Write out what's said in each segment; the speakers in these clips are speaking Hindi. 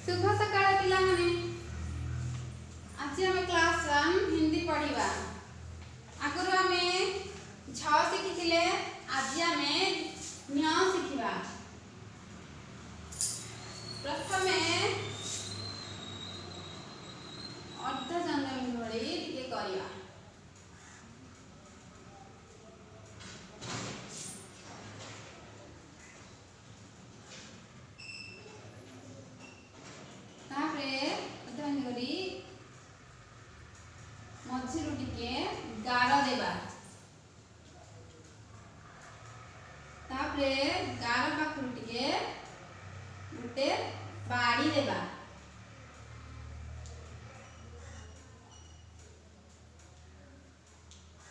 शुभ सकाळ पिला माने। आज हम क्लास 1 हिंदी पढ़िबा। आगु आमे छ शिखिथिले, आज आमे न्य शिखिबा। प्रथमे अर्धजन्म भଳି टिके करिया। मझिरु टिके गार देबा। तापरे गार पाखरु टिके गुटे बाड़ी देबा।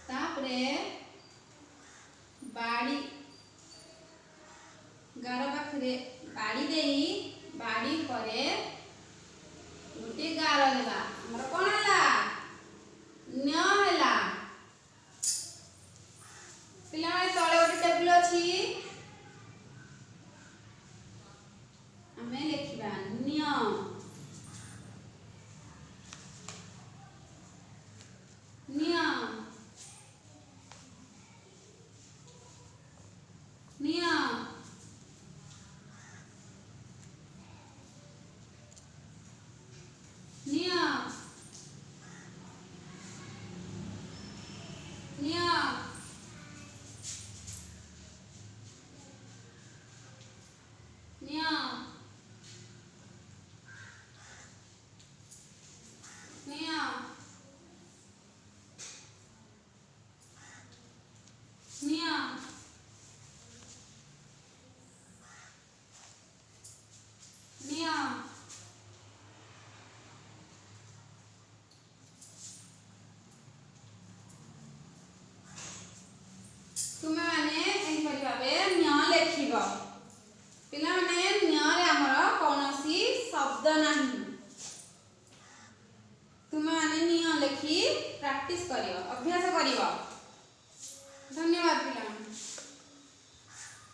तापरे बाड़ी गार पाखरे बाड़ी देई बाड़ी परे गुटे गार देबा। हमर कोन हला न्य हला। पिला माने तळे गोटे टेबल अछि, हमें लिखिबा न्य। न्य न्य न्य न्य न्य न्य न्य न्य तुमे माने एही परि भाबे न्य लेखिबो। पिला माने न्य रे हमर कोनोसी शब्द नाही। तुमे माने न्य लेखि प्रैक्टिस करियो, अभ्यास करियो। धन्यवाद पिला।